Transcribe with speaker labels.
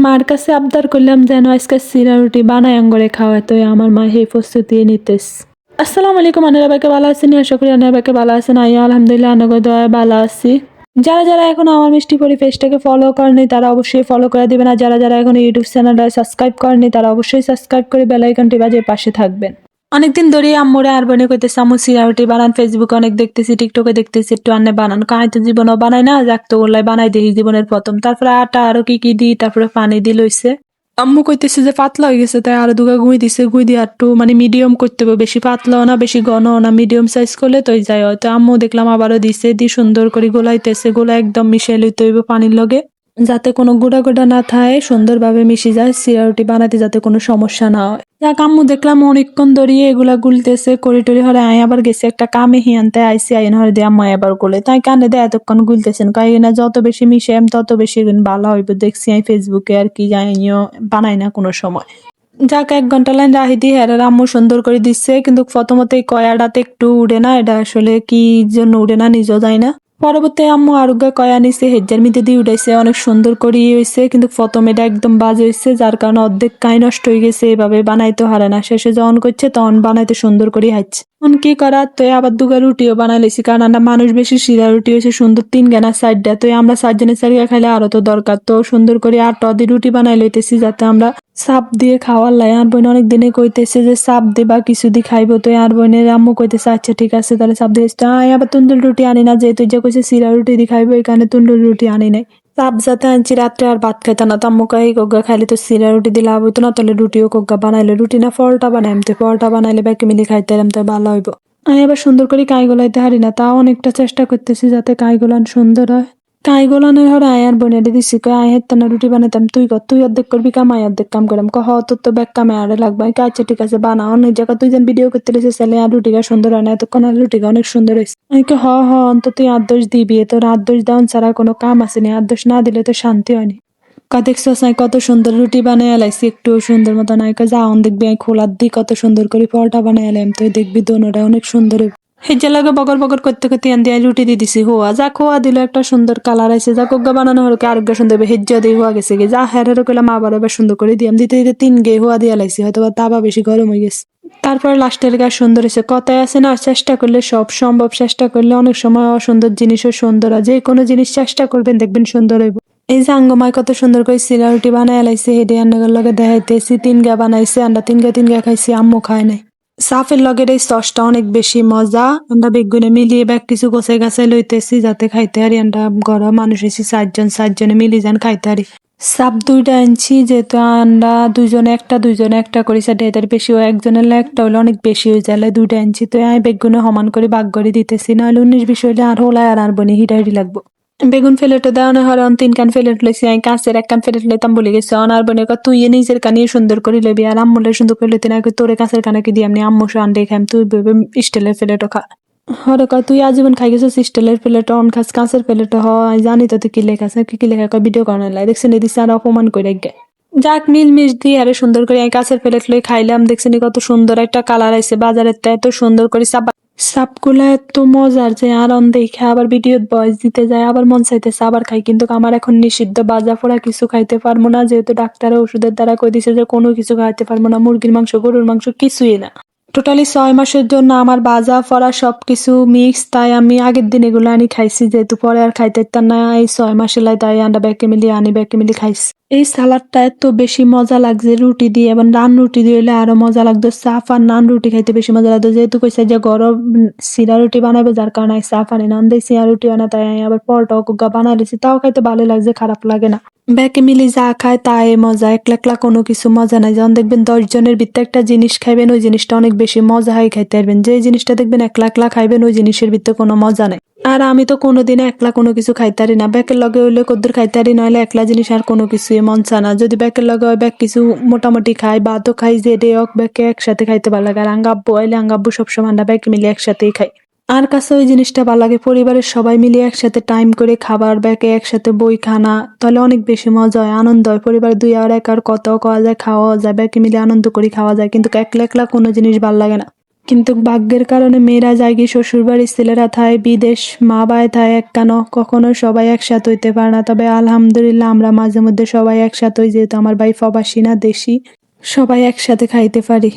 Speaker 1: মার কাছে আবদার করলাম যেন আজকে চিরা রুটি বানাই আঙ্গরে খাওয়ায়, তো আমার মা সেই প্রস্তুতি নিতেস। আসসালামু আলাইকুম, আনারা বাইকে ভালো আছেন? আশা করি আনারা বাইকে ভালো আছেন। আইয়া আলহামদুলিল্লাহ আনাগো দয়ায় ভালো আছি। যারা যারা এখন আমার মিষ্টি পরি পেজটাকে ফলো করেনি তারা অবশ্যই ফলো করে দিবেন, আর যারা যারা এখন ইউটিউব চ্যানেলটা সাবস্ক্রাইব করেনি তারা অবশ্যই সাবস্ক্রাইব করে বেল আইকনটি বাজিয়ে পাশে থাকবেন। অনেকদিন ধরেই আম্মুরে আর বোনে কইতেছে আম্মু চিরা রুটি বানান, ফেসবুকে অনেক দেখতেছি, টিকটকে দেখতেছি, একটু আন্নে বানান। কাই তো জীবনও বানাই না, যাক তো ওলাই বানাই দিই জীবনের প্রথম। তারপরে আটা আরো কি কি দিই, তারপরে পানি দি লইছে। আম্মু কইতেছে যে পাতলা হয়ে গেছে, তাই আরো দুগা গুঁই দিছে, গুঁই দিয়ে একটু মানে মিডিয়াম করতে হবে, বেশি পাতলাও না বেশি ঘনও না, মিডিয়াম সাইজ করলে তো যায়। হয়তো আম্মু দেখলাম আবারও দিছে, দি সুন্দর করে গোলাইতেছে, গোলা একদম মিশিয়ে লইতে হইব পানির লগে, যাতে কোনো গুঁড়া গুঁড়া না থাকে, সুন্দরভাবে মিশে যায়, চিরা রুটি বানাতে যাতে কোনো সমস্যা না হয়। যাক আম্মু দেখলাম অনেকক্ষণ ধরিয়ে এগুলা গুলতেছে, করি টরি হরে আয় আবার গেছে একটা কামে হিয়ানতে আইসি আইন হরে দিয়ে আম্মা আবার গুলে, তাই কানে দেয় এতক্ষণ গুলতেছেন, কাই না যত বেশি মিশে তত বেশি ভালো হইব। দেখছি আমি ফেসবুকে আর কি জানিও বানাই না কোনো সময়। যাক 1 ঘন্টা লাইন রাহি দিয়ে হেরার আম্মু সুন্দর করে দিচ্ছে, কিন্তু প্রথমত এই কয়াটাতে একটু উড়ে না, এটা আসলে কি জন্য উড়ে না নিজেও যায় না। পরবর্তী আম্মু আরোগ্য কয়া নিছে, হেজ্জার মিতে দিয়ে উঠাইছে, অনেক সুন্দর করে হয়েছে, কিন্তু প্রথম এটা একদম বাজে হয়েছে, যার কারণে অর্ধেক কাই নষ্ট হয়ে গেছে। এভাবে বানাইতে হারে না, শেষে যখন করছে তখন বানাইতে সুন্দর করে হাচ্ছে। এখন কি করার, তো আবার দুগা রুটিও বানাই লেছি, কারণ আমরা মানুষ বেশি, শিরা রুটি হয়েছে সুন্দর 3 গানা সাইডটা, তো আমরা 4 জনের 4 খাইলে আরো তো দরকার, তো সুন্দর করে 8 দিয়ে রুটি বানাই লইতেছি, যাতে আমরা চাপ দিয়ে খাওয়ার লাই। আর বোন অনেক দিনে কইতেছে যে চাপ দিবা কিছু দি খাইবো, তো আর বোনের আম্মু কইতেছে আচ্ছা ঠিক আছে তাহলে চাপ দিয়ে আবার তুন্দুল রুটি আনি না, যেহেতু যে কইছে চিরা রুটি দি খাইবো, এখানে তুন্দুল রুটি আনি নাই। চাপ যাতে আনছি রাত্রে আর ভাত খাইতা না, তো আম্মু কই কোগা খাইলে তো চিরা রুটি দিলে লাভ হইতো না, তাহলে রুটিও কোগা বানাইলে, রুটি না পরোটা বানাইম, তো পরোটা বানাইলে ব্যাকে মিলি খাইতে এলাম, তো ভালো হইব। আমি আবার সুন্দর করে কাই গোলাইতে হারি না, তাও অনেকটা চেষ্টা করতেছি যাতে কাই গোলান সুন্দর হয়। কাই গোলানের হরে আয়ার বোনের দিছি, কয় আয় হেত্তা না রুটি বানাইতাম, তুই কর, তুই অর্ধেক করবি কাম, আয় অর্ধেক কাম করাম, কহ তোর তো ব্যাগ কামে আরে লাগবে। আচ্ছা ঠিক আছে বানা, অনেক জায়গা তুই যেন ভিডিও করতে লেছে ছেলে, আর রুটিটা সুন্দর হয় না, এতক্ষণ আর রুটিটা অনেক সুন্দর হয়েছে। আমি হ হ অন্তত তুই 8 দোষ দিবি, তোর 8 দোষ দেওয়ান ছাড়া কোনো কাম আসেনি, 8 দোষ না দিলে তো শান্তি হয়নি। দেখছো সাই কত সুন্দর রুটি বানাই এলাইছি, একটু সুন্দর মতো নাই, যাওন দেখবি আমি খোলার দি কত সুন্দর করে পরোটা বানাই এলাম, তুই দেখবি দোনোটা অনেক সুন্দর। হেজ্জা লাগে বগর বগর করতে করতে আন দিয়ে রুটি দিয়ে দিছি, হোয়া যা খোয়া দিল একটা সুন্দর কালার আছে, যা কোগা বানানো হলো আরোগ্য সুন্দর হবে, হেজ্জা দিয়ে হওয়া গেছে গে, যা হেরেরও কইলাম আবার এবার সুন্দর করে দিয়াম, দিতে দিতে 3 গে হওয়া দিয়ে লাইছি, হয়তো বা তাবা বেশি গরম হয়ে গেছে। তারপর লাস্টের গা সুন্দর হয়েছে, কথায় আছে না চেষ্টা করলে সব সম্ভব, চেষ্টা করলে অনেক সময় অসুন্দর জিনিসও সুন্দর হয়, যে কোনো জিনিস চেষ্টা করবেন দেখবেন সুন্দর হইব। এই যে আঙ্গমায় কত সুন্দর করে চিরা রুটি বানাই লাইছে, হেডে আন্নাগর লগে দেখাইতেছি, 3 গা বানাইছে, আমরা 3 গা খাইছি, আম্মু খায় নাই। সাফের লগের এই সসটা অনেক বেশি মজা, আমরা বেগুনে মিলিয়ে ব্যাগ কিছু গোছাই গাছাই লইতেছি যাতে খাইতে হারি, আমরা ঘর মানুষ হয়েছি 4 জনে মিলি যান খাইতে হারি। সাপ 2টা আনছি, যেহেতু আমরা দুইজনে একটা করি সাথে, এটার বেশি হয়, একজনের একটা হলে অনেক বেশি হয়ে যায়, 2টা আনছি, তো আমি বেগুনে সমান করে ভাগ করে দিতেছি, নাহলে 19-20 হইলে আর হোলায় আর বনি হিটাহিটি লাগবো। বেগুন ফেলেটে দেওয়া হয়, 3 কান ফেলেট লইছি, আমি কাঁচের 1 কান ফেলেট লইতাম বলে গেছে, আর বোনের তুই নিজের কানিয়ে সুন্দর করে লইবি, আর আম্মুলে সুন্দর করে লইতে না, তোরে কাঁচের কানে কি দিয়ে আমি আম্মু আন্ডে খাইম, তুই স্টিলের প্লেটও খা। হরে কয় তুই আজীবন খাই গেছিস স্টিলের প্লেট, অন খাস কাঁচের প্লেট, হয় জানি তো তুই কি লেখা আছে, কি লেখা কয় ভিডিও করার লাই, দেখছেন এই দিচ্ছে আর অপমান করে গে। যাক মিলমিশ দিয়ে আরে সুন্দর করে আমি কাঁচের প্লেট লই খাইলাম, দেখছেন কত সুন্দর একটা কালার আইছে, বাজারের তা এত সুন্দর করে সাপগুলা এত মজার যে আর দেখে আবার ভিডিওত ভয়েস দিতে যায়, আবার মন চাইতেছে আবার খাই, কিন্তু আমার এখন নিষিদ্ধ, বাজা পোড়া কিছু খাইতে পারবো না, যেহেতু ডাক্তারের ওষুধের দ্বারা কই দিছে যে কোনো কিছু খাইতে পারবো না, মুরগির মাংস গরুর মাংস কিছুই না। টোটালি 6 মাসের জন্য আমার বাজা পড়া সবকিছু মিক্স, তাই আমি আগের দিন এগুলো আনি খাইছি, যেহেতু পরে আর খাইতে পারতাম না, এই 6 মাসে লাই তাই আন্ডা ব্যাকে মিলি খাইছি। এই সালাদটা এত বেশি মজা লাগছে রুটি দিয়ে, এবং নান রুটি দিয়ে হলে আরো মজা লাগতো, সাফ আর নান রুটি খাইতে বেশি মজা লাগতো, যেহেতু কইছে যে গরম সিরা রুটি বানাবে, যার কারণে সাফ আনি নান দিয়ে সিরা রুটি বানা, তাই আমি আবার পরোটাও কুগা বানাই লিছি, তাও খাইতে ভালো লাগছে, খারাপ লাগে না। ব্যাকে মিলি যা খায় তাই মজা, একলা একলা কোনো কিছু মজা নাই, যখন দেখবেন 10 জনের ভিতরে একটা জিনিস খাইবেন, ওই জিনিসটা অনেক বেশি মজা হয় খাইতে পারবেন, যে জিনিসটা দেখবেন একলা একলা খাইবেন ওই জিনিসের ভিতরে কোনো মজা নাই। আর আমি তো কোনোদিন একলা কোনো কিছু খাইতে পারি না, ব্যাকের লগে হইলে কদ্দুর খাইতে পারি, নইলে একলা জিনিস আর কোনো কিছু মন চায় না, যদি ব্যাকের লগে হয় ব্যাক কিছু মোটামুটি খাই, ভাতও খাই, যে ডে হোক ব্যাকে একসাথে খাইতে ভালো লাগে, আর আঙ্গাব্বু আইলে আঙ্গাব্বু সবসময় আমরা ব্যাকে মিলে একসাথেই খাই। আর কাছে ওই জিনিসটা ভালো লাগে, পরিবারের সবাই মিলে একসাথে টাইম করে খাবার, ব্যাকে একসাথে বই খানা, তাহলে অনেক বেশি মজা হয়, আনন্দ হয়, পরিবার 2 আর 1 আর কত খাওয়া যায়, খাওয়া যায়, ব্যাকে মিলে আনন্দ করে খাওয়া যায়, কিন্তু একলা একলা কোনো জিনিস ভালো লাগে না। কিন্তু ভাগ্যের কারণে মেয়েরা যায় কি শ্বশুর বাড়ি, ছেলেরা থায় বিদেশ, মা বাই থায় একখানো, কখনো সবাই একসাথে হইতে পারে না। তবে আলহামদুলিল্লাহ আমরা মাঝে মধ্যে সবাই একসাথে হই, যেহেতু আমার ভাই প্রবাসী না দেশি, সবাই একসাথে খাইতে পারি।